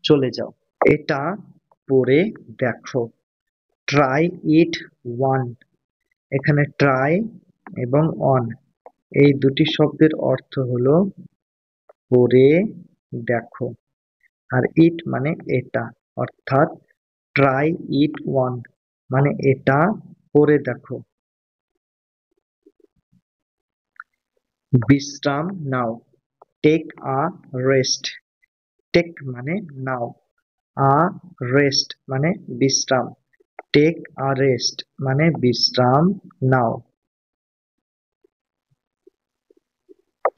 চলে যাও। এটা পড়ে দেখো, ট্রাই ইট ওয়ান। এখানে ট্রাই এবং অন এই দুটি শব্দের অর্থ হলো পড়ে দেখো, আর ইট মানে এটা, অর্থাৎ ট্রাই ইট ওয়ান মানে এটা পড়ে দেখো। বিশ্রাম নাও, টেক আ রেস্ট। টেক মানে নাও, আ রেস্ট মানে বিশ্রাম, টেক আ রেস্ট মানে বিশ্রাম নাও।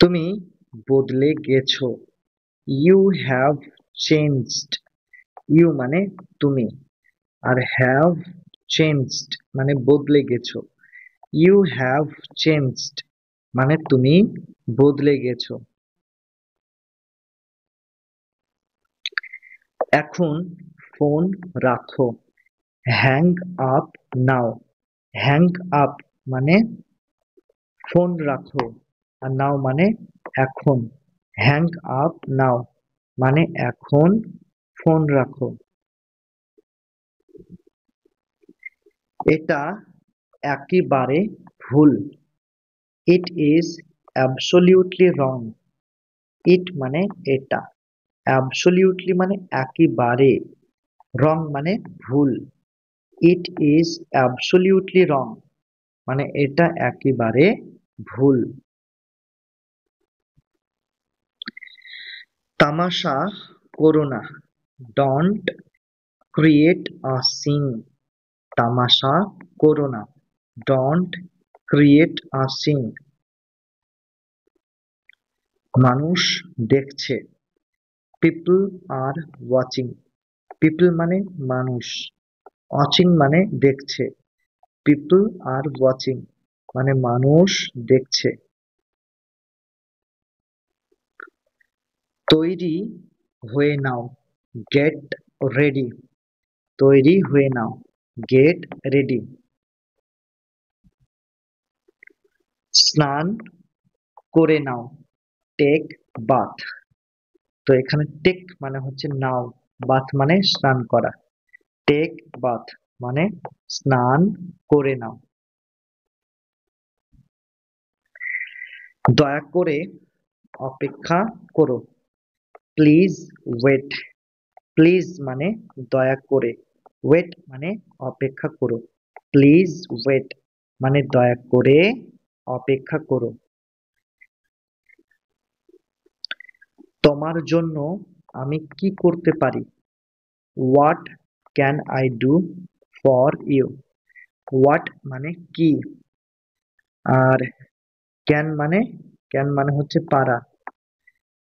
তুমি বদলে গেছো, ইউ হ্যাভ চেঞ্জড। ইউ মানে তুমি, আর হ্যাভ চেঞ্জড মানে বদলে গেছো। ইউ হ্যাভ চেঞ্জড মানে তুমি বদলে গেছো। এখন ফোন রাখো, হ্যাং আপ নাও। হ্যাং আপ মানে ফোন রাখো, আর নাও মানে এখন। হ্যাং আপ নাও মানে এখন ফোন রাখো। এটা একেবারে ভুল, ইট ইজ অ্যাবসলিউটলি রং। ইট মানে এটা, অ্যাবসলিউটলি মানে একেবারে, রং মানে ভুল। ইট ইজ অ্যাবসলিউটলি রং মানে এটা একেবারে ভুল। তামাশা করো না, ডোন্ট ক্রিয়েট আ সিন। তামাশা করো না, ডোন্ট ক্রিয়েট আ সিন। মানুষ দেখছে, পিপল আর ওয়াচিং। পিপল মানে মানুষ, ওয়াচিং মানে দেখছে, পিপল আর ওয়াচিং মানে মানুষ দেখছে। তৈরি হয়ে নাও, গেট রেডি। তৈরি হয়ে নাও, গেট রেডি। স্নান করে নাও, টেক বাথ। তো এখানে টেক মানে হচ্ছে নাও, বাথ মানে স্নান করা। টেক বাথ মানে স্নান করে নাও। দয়া করে অপেক্ষা করো, প্লিজ ওয়েট। প্লিজ মানে দয়া করে, ওয়েট মানে অপেক্ষা করো। প্লিজ ওয়েট মানে দয়া করে অপেক্ষা করো। তোমার জন্য আমি কি করতে পারি, what can I do for you. What মানে কি, আর ক্যান মানে হচ্ছে পারা,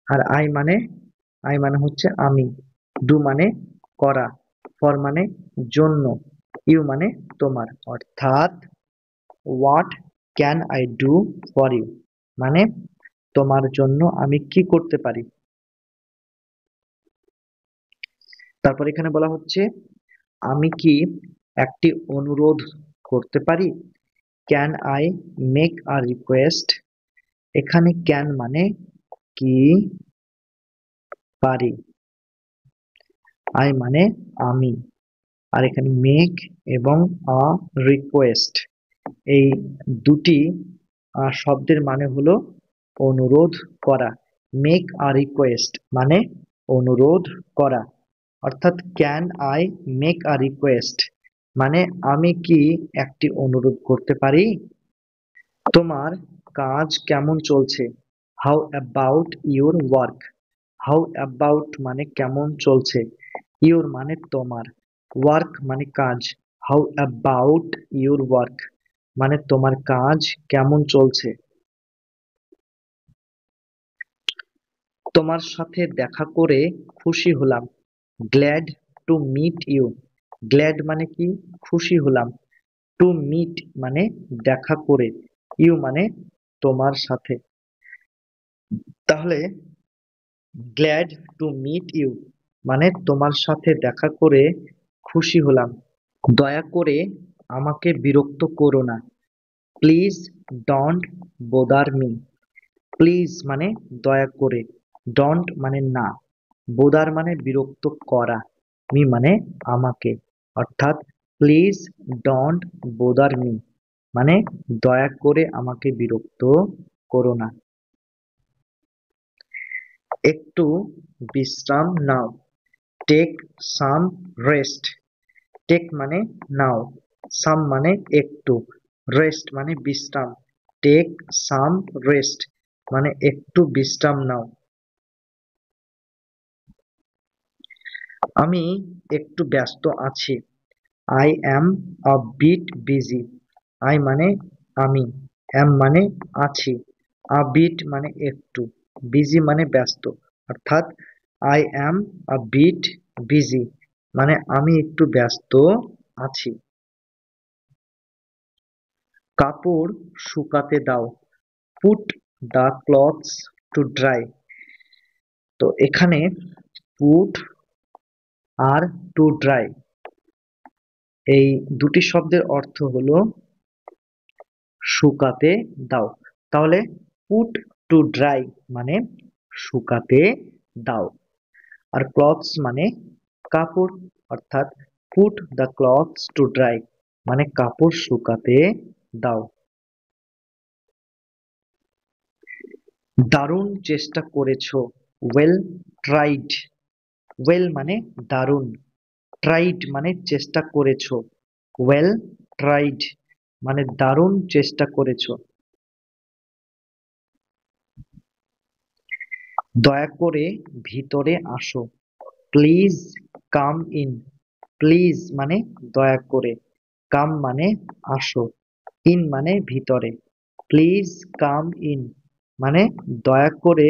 আর আই মানে হচ্ছে আমি, ডু মানে করা, ফর মানে জন্য, ইউ মানে তোমার। অর্থাৎ what can I do for you মানে তোমার জন্য আমি কি করতে পারি। তারপর এখানে বলা হচ্ছে আমি কি একটি অনুরোধ করতে পারি, can I make a request. এখানে ক্যান মানে কি, পারি, আই মানে আমি, আর এখানে মেক এবং আ রিকোয়েস্ট এই দুটি শব্দের মানে হলো অনুরোধ করা। মেক আ রিকোয়েস্ট মানে অনুরোধ করা, অর্থাৎ can I make a request মানে আমি কি একটি অনুরোধ করতে পারি। তোমার কাজ কেমন চলছে, how about your work. How about মানে কেমন চলছে, ইউর মানে তোমার, ওয়ার্ক মানে কাজ, হাউ অ্যাবাউট ইউর ওয়ার্ক মানে তোমার কাজ কেমন চলছে। তোমার সাথে দেখা করে খুশি হলাম, glad to meet you. Glad মানে কি, খুশি হলাম। টু মিট মানে দেখা করে, ইউ মানে তোমার সাথে। তাহলে গ্ল্যাড টু মিট ইউ মানে তোমার সাথে দেখা করে খুশি হলাম। দয়া করে আমাকে বিরক্ত করো না, প্লিজ ডোন্ট বোদার মি। প্লিজ মানে দয়া করে, ডোন্ট মানে না, বোদার মানে বিরক্ত করা, মি মানে আমাকে। অর্থাৎ প্লিজ ডোন্ট বোদার মি মানে দয়া করে আমাকে বিরক্ত করো না। একটু বিশ্রাম নাও, টেক সাম রেস্ট। টেক মানে নাও, সাম মানে একটু, রেস্ট মানে বিশ্রাম। টেক সাম রেস্ট মানে একটু বিশ্রাম নাও। আমি একটু ব্যস্ত আছি, I am a bit busy. I মানে আমি, অ্যাম মানে আছি, আ বিট মানে একটু, বিজি মানে ব্যস্ত। অর্থাৎ I am a bit busy মানে আমি একটু ব্যস্ত আছি। কাপড় শুকাতে দাও, put the clothes to dry. তো এখানে পুট আর টু ড্রাই এই দুটি শব্দের অর্থ হলো শুকাতে দাও। তাহলে পুট টু ড্রাই মানে শুকাতে দাও, আর ক্লথস মানে কাপড়, অর্থাৎ put the clothes to dry মানে কাপড় শুকাতে দাও। দারুণ চেষ্টা করেছো, ওয়েল ট্রাইড। ওয়েল মানে দারুণ, ট্রাইড মানে চেষ্টা করেছো, ওয়েল ট্রাইড মানে দারুণ চেষ্টা করেছো। দয়া করে ভিতরে আসো, প্লিজ কাম ইন। প্লিজ মানে দয়া করে, কাম মানে আসো, ইন মানে ভিতরে। প্লিজ কাম ইন মানে দয়া করে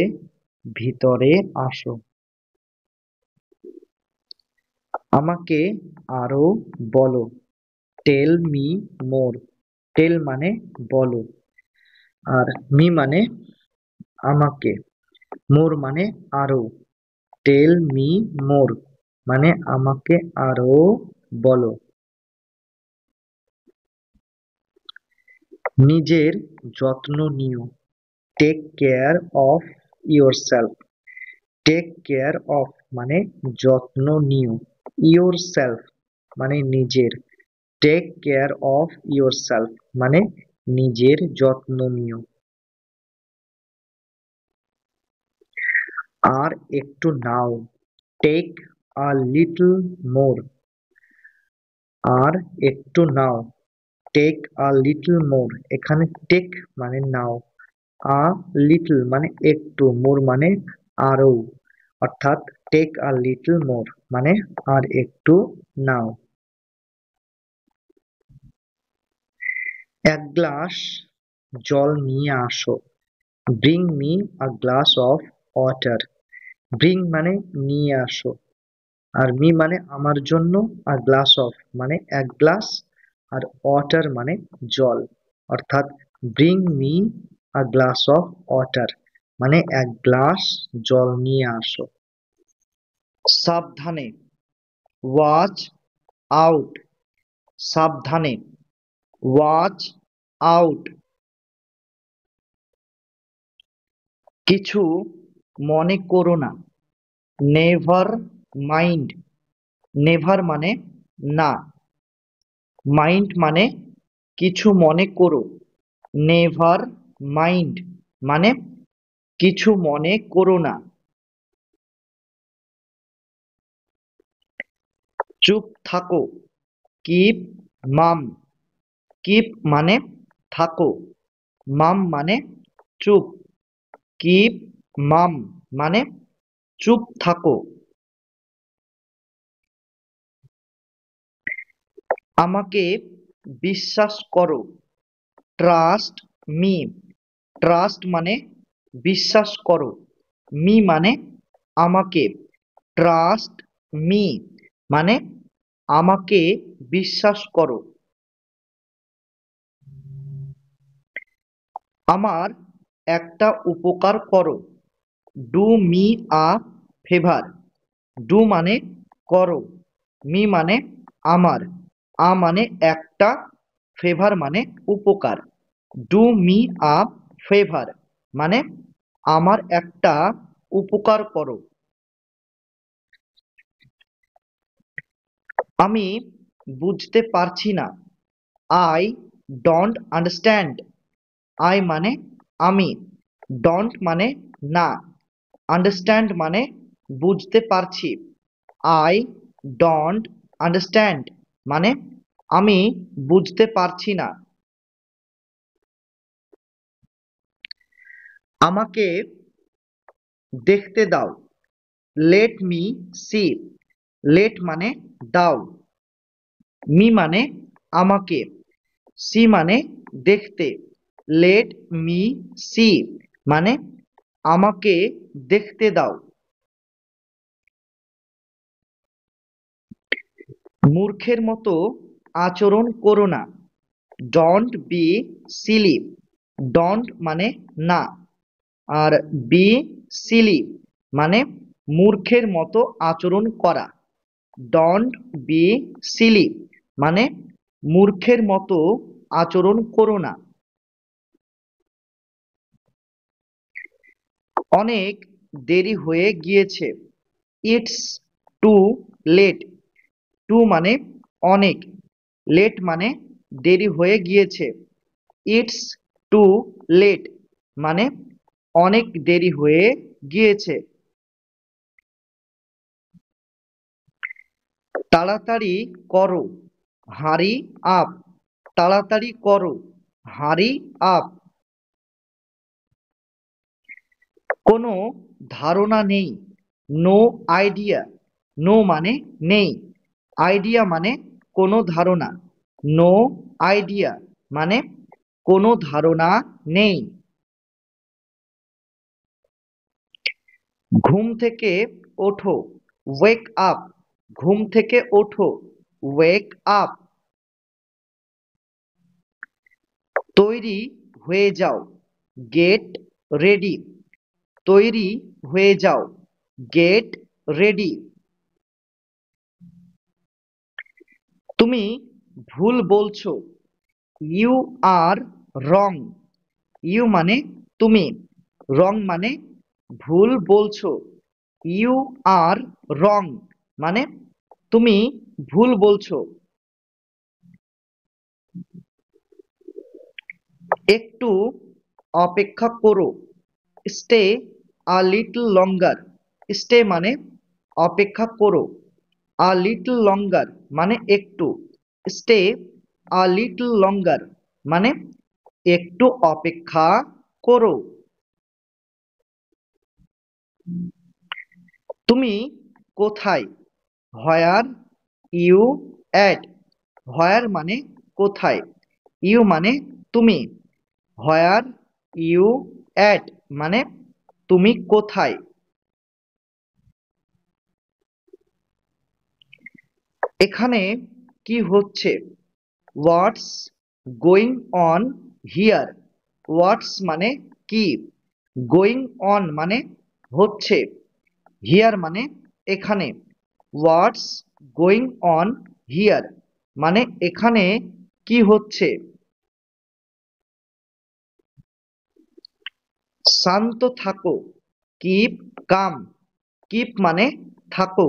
ভিতরে আসো। আমাকে আরো বলো, টেল মি মোর। টেল মানে বলো, আর মি মানে আমাকে, মোর মানে আরো। টেল মি মোর মানে আমাকে আরো বলো। নিজের যত্ন নিও, take care of yourself. Take care of মানে যত্ন নিও, ইয়োরসেলফ মানে নিজের। টেক কেয়ার অফ ইয়োরসেলফ মানে নিজের যত্ন নিও। আর একটু নাও, টেক আ লিটল মোর। আর একটু নাও, টেক আ লিটল মোর। এখানে টেক মানে নাও, আ লিটল মানে একটু, মোর মানে আরো, অর্থাৎ টেক আ লিটল মোর মানে আর একটু নাও। এক গ্লাস জল নিয়ে আসো, bring me a glass of water. Bring মানে নিয়ে আসো, আর মি মানে আমার জন্য, আর গ্লাস অফ মানে এক গ্লাস, আর ওয়াটার মানে জল। অর্থাৎ bring me a glass of water মানে এক গ্লাস জল নিয়ে আসো। সাবধানে, ওয়াচ আউট। সাবধানে, ওয়াচ আউট। কিছু মনে করো না, নেভার মাইন্ড। নেভার মানে না, মাইন্ড মানে কিছু মনে করো, নেভার মাইন্ড মানে কিছু মনে করো না। চুপ থাকো, কিপ মাম। কিপ মানে থাকো, মাম মানে চুপ, কিপ মাম মানে চুপ থাকো। আমাকে বিশ্বাস করো। Trust me. ট্রাস্ট মানে বিশ্বাস করো, মি মানে আমাকে, ট্রাস্ট মি মানে আমাকে বিশ্বাস করো। আমার একটা উপকার করো। Do me a favour. Do মানে করো, মি মানে আমার, আ মানে একটা, ফেভার মানে উপকার। ডু মি আ ফেভার মানে আমার একটা উপকার করো। আমি বুঝতে পারছি না। I don't understand. আই মানে আমি, ডোন্ট মানে না, আন্ডারস্ট্যান্ড মানে বুঝতে পারছি। আই ডোন্ট আন্ডারস্ট্যান্ড মানে আমি বুঝতে পারছি না। আমাকে দেখতে দাও। Let me C. লেট মানে দাও, মি মানে আমাকে, সি মানে দেখতে। লেট মি সি মানে আমাকে দেখতে দাও। মূর্খের মতো আচরণ করো না। Don't be Seely. ডোন্ট মানে না, আর বি সিলি মানে মূর্খের মতো আচরণ করা। ডোন্ট বি সিলি মানে মূর্খের মতো আচরণ করো না। অনেক দেরি হয়ে গিয়েছে। It's two late. টু মানে অনেক, লেট মানে দেরি হয়ে গিয়েছে। ইটস টু লেট মানে অনেক দেরি হয়ে গিয়েছে। তাড়াতাড়ি করো, হারি আপ। তাড়াতাড়ি করো, হারি আপ। কোনো ধারণা নেই। No idea. নো মানে নেই, আইডিয়া মানে কোনো ধারণা। নো আইডিয়া মানে কোনো ধারণা নেই। ঘুম থেকে ওঠো। Wake up. ঘুম থেকে ওঠো, ওয়েক আপ। তৈরি হয়ে যাও। Get ready. তৈরি হয়ে যাও, গেট রেডি। তুমি ভুল বলছো। You R wrong. ইউ মানে তুমি, রং মানে ভুল বলছো। ইউ আর রং মানে তুমি ভুল বলছো। একটু অপেক্ষা করো। Stay a little longer. Stay মানে অপেক্ষা করো, আ লিটল লঙ্গার মানে একটু, স্টে আ লিটল লঙ্গার মানে একটু অপেক্ষা করো। তুমি কোথায়? Where you at. হোয়ার মানে কোথায়, ইউ মানে তুমি, হোয়ার ইউ অ্যাট মানে তুমি কোথায়। এখানে কি হচ্ছে? What's going on here. What's মানে কি, গোয়িং অন মানে হচ্ছে, হিয়ার মানে এখানে। হোয়াটস গোয়িং অন হিয়ার মানে এখানে কি হচ্ছে। শান্ত থাকো। Keep calm. কিপ মানে থাকো,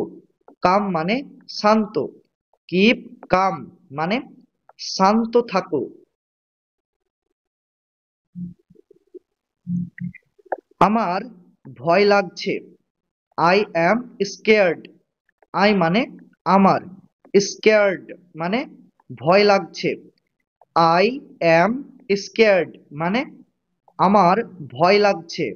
কাম মানে শান্ত। কিপ কাম মানে শান্ত থাকো। আমার ভয় লাগছে। I am scared. আই মানে আমার, স্কেয়ার্ড মানে ভয় লাগছে। আই অ্যাম স্কেয়ার্ড মানে আমার ভয় লাগছে।